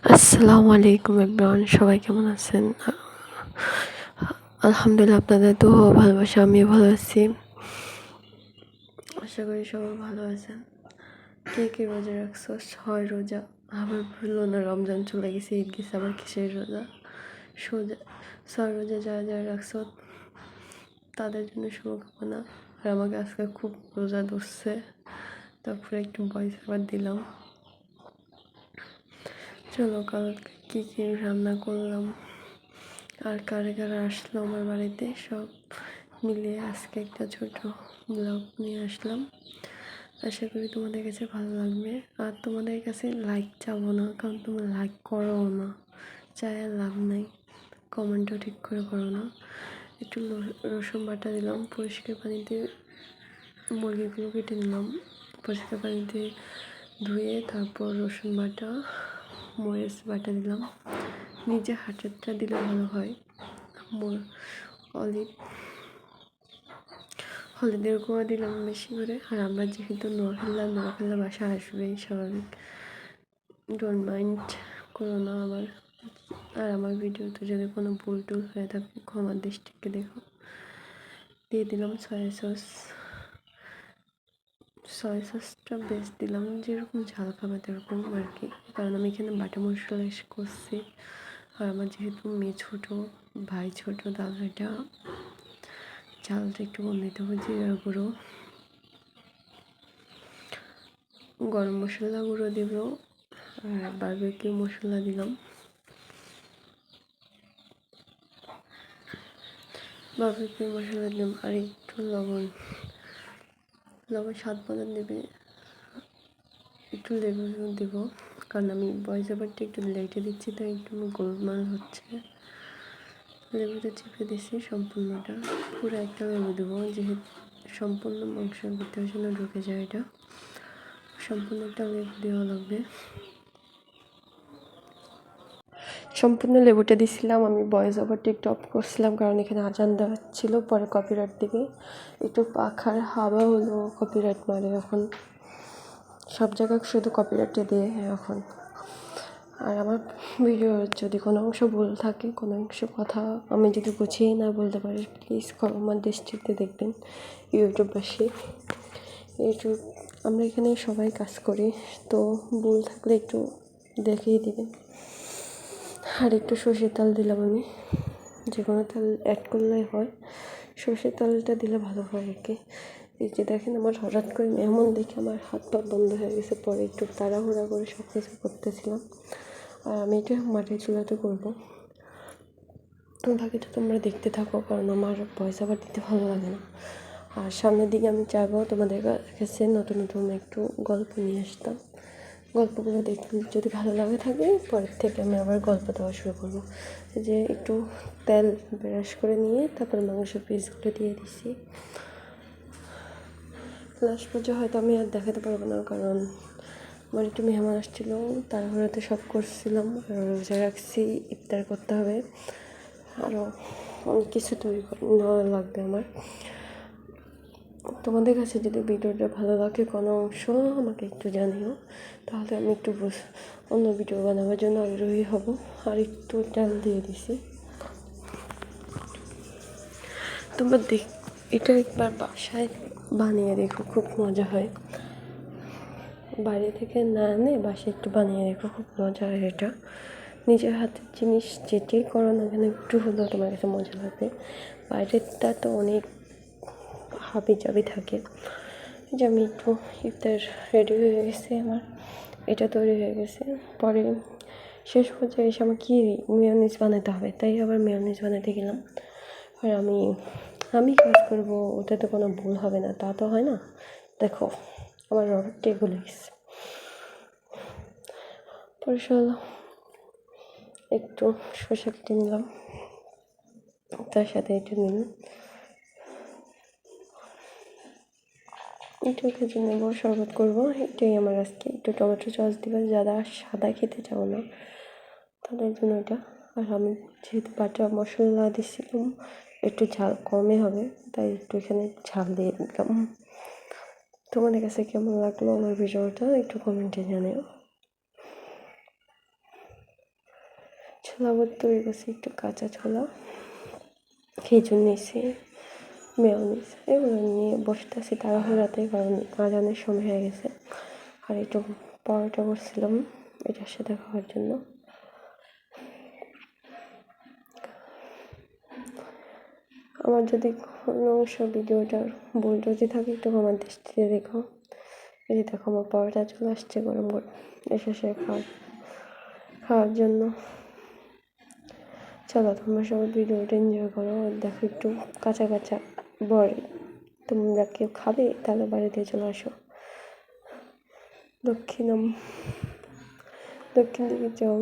আসসালামু আলাইকুম এভরিওয়ান, সবাই কেমন আছেন? আলহামদুলিল্লাহ, আপনাদের তো ভালোবাসা, আমিও ভালো আছি। আশা করি সবাই ভালো আছেন। কে কে রোজা রাখছো? 6 রোজা। আবার ভুললো না, রমজান চলে গেছে, ঈদ গেছে, আবার কিসের রোজা? 6 রোজা যারা যারা রাখছো তাদের জন্য শুভকামনা। আর আমাকে আজকে খুব রোজা ধরছে, তারপরে একটু ভয়েস ওভার দিলাম। চলো, কালকে কী কী রান্না করলাম আর কারা কারা আসলো আমার বাড়িতে সব মিলিয়ে আজকে একটা ছোট ব্লগ নিয়ে আসলাম। আশা করি তোমাদের কাছে ভালো লাগবে। আর তোমাদের কাছে লাইক চাবো না, কারণ তোমরা লাইক করো না, চাই আর লাভ নাই। কমেন্টও ঠিক করে করো না। একটু রসুন বাটা দিলাম, পরিষ্কার পানিতে মুরগিগুলো কেটে নিলাম, পরিষ্কার পানিতে ধুয়ে তারপর রসুন বাটা, মরিচ বাটা দিলাম। নিজে হাতেরটা দিলে ভালো হয়। হলুদের গুঁড়া দিলাম বেশি করে। আর আমরা যেহেতু নোয়াখাল্লা বাসা আসবেই, স্বাভাবিক, ডোন্ট মাইন্ড করো না আমার। আর আমার ভিডিওতে যদি কোনো ভুল টুল হয়ে থাকে ক্ষমার দৃষ্টিকে দেখো। দিয়ে দিলাম সয়া সসটা বেশ দিলাম, যেরকম ঝাল খাবে তেরকম আর কি, কারণ আমি এখানে বাটা মশলা করছি। আর আমার যেহেতু মেয়ে ছোটো, ভাই ছোটো, দাদা, এটা ঝালটা একটু কম দিতে হবে। জিরার গুঁড়ো, গরম মশলা গুঁড়ো দিব, আর বারবিকিউ মশলা দিলাম। বারবিকিউ মশলা দিলাম আর একটু লবণ স্বাদ মতন দেবে। একটু লেবু দেবো, কারণ আমি ভয়েস ওভারটা একটু লেটে দিচ্ছি, তাই একটু গোলমাল হচ্ছে। লেবুটা চেপে দিচ্ছি সম্পূর্ণটা, পুরো একটা লেবু দেবো, যেহেতু সম্পূর্ণ মাংসের ভিতরে যেন ঢুকে যায়, এটা সম্পূর্ণ একটা লেবু দেওয়া লাগবে। সম্পূর্ণ লেবুটা দিছিলাম। আমি ভয়েস ওভারটা একটু অফ করছিলাম, কারণ এখানে আজান দেওয়া ছিল, পরে কপিরাইট দিবে। একটু পাখার হাওয়া হলো কপিরাইট মারে এখন, সব জায়গায় শুধু কপিরাইটে দিয়ে এখন। আর আমার ভিডিও যদি কোনো অংশ ভুল থাকে, কোনো অংশ কথা আমি যদি গুছিয়ে না বলতে পারি, প্লিজ আমার দৃষ্টিতে দেখবেন ইউটিউববাসী। ইউটিউব, আমরা এখানে সবাই কাজ করি, তো ভুল থাকলে একটু দেখিয়ে দিবেন। আর একটু সর্ষের তেল দিলাম আমি, যে কোনো তেল অ্যাড করলেই হয়, সর্ষের তেলটা দিলে ভালো হয় আর কি। এই যে দেখেন, আমার হঠাৎ করে এমন দেখে আমার হাত পা বন্ধ হয়ে গেছে, পরে একটু তাড়াহুড়া করে সব কিছু করতেছিলাম। আর আমি এটা মাটির চুলাতে করবো, বাকিটা তোমরা দেখতে থাকো, কারণ আমার ভয়েস ওভার দিতে ভালো লাগে না। আর সামনের দিকে আমি চাইবো তোমাদের কাছে নতুন নতুন একটু গল্প নিয়ে আসতাম। গল্পগুলো দেখতে যদি ভালো লাগে থাকে, পরের থেকে আমি আবার গল্প দেওয়া শুরু করবো। যে একটু তেল ব্রাশ করে নিয়ে তারপর মাংসের পিসগুলো দিয়ে দিছি। লাস্ট পর্যায়ে হয়তো আমি আর দেখাতে পারবো না, কারণ আমার একটু মেহমান আসছিলো, তারপরেতে সব করছিলাম, রোজা রাখছি, ইফতার করতে হবে, আরও অনেক কিছু তৈরি নেওয়া লাগবে আমার। তোমাদের কাছে যদি ভিডিওটা ভালো লাগে কোনো অংশ, আমাকে একটু জানিও, তাহলে আমি একটু অন্য ভিডিও বানাবার জন্য আগ্রহী হব। আর একটু ডাল দিয়ে দিছি। তোমরা এটা একবার বাসায় বানিয়ে দেখো, খুব মজা হয়। বাইরে থেকে না এনে বাসায় একটু বানিয়ে দেখো, খুব মজা হয়। এটা নিজের হাতের জিনিস যেটাই করো না কেন, একটু হলেও তোমার কাছে মজা লাগবে। বাইরেরটা তো অনেক হাবি জাবি থাকে। যে আমি একটু ইফতার রেডি হয়ে গেছে, আমার এটা তৈরি হয়ে গেছে। পরে শেষ পর্যায়ে এসে আমার কি মেয়োনিজ বানাতে হবে, তাই আবার মেয়োনিজ বানাতে গেলাম। আর আমি কাজ করবো, ওটাতে কোনো ভুল হবে না তা তো হয় না। দেখো আমার রবারটা গলে গেছে। পরে একটু শসা কেটে নিলাম, তার সাথে একটু নিলাম একটু খেজুর নেবো, শরবত করবো। এটাই আমার আজকে। একটু টমেটো সস দিবে, যারা সাদা খেতে চাও না তাদের জন্য এটা। আর আমি যেহেতু বাটা মশলা দিচ্ছিলাম, একটু ঝাল কমে হবে, তাই একটু এখানে ঝাল দিয়ে দিলাম। তোমাদের কাছে কেমন লাগলো আমার ভিডিওটা একটু কমেন্টে জানিও। ছোলা ভর্তা হয়ে গেছে, একটু কাঁচা ছোলা, খেজুর নিয়েছি, মেয়োনিজ, এগুলো নিয়ে বসতে আছি তাড়াহুড়াতে, কারণ আজানের সময় হয়ে গেছে। আর একটু পরোটা করছিলাম এটার সাথে খাওয়ার জন্য। আমার যদি কোনো অংশ ভিডিওটার ভুল যদি থাকে একটু আমার দৃষ্টিতে দেখো। এই যে দেখো আমার পরোটা চলে আসছে গরম গরম, এসে খাওয়ার জন্য। চলো তোমরা সবাই ভিডিওটা এনজয় করো। দেখো একটু কাঁচা কাঁচা বড়, তোমরা কেউ খাবে তাহলে বাড়িতে চলে আসো। দক্ষিণ দিকে যাও।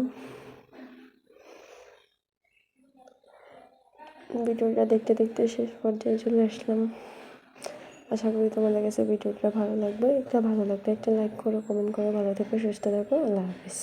ভিডিওটা দেখতে দেখতে শেষ পর্যায়ে চলে আসলাম। আশা করি তোমাদের কাছে ভিডিওটা ভালো লাগবে। একটা ভালো লাগবে একটা লাইক করো, কমেন্ট করো। ভালো থেকো, সুস্থ থাকো। আল্লাহ হাফিজ।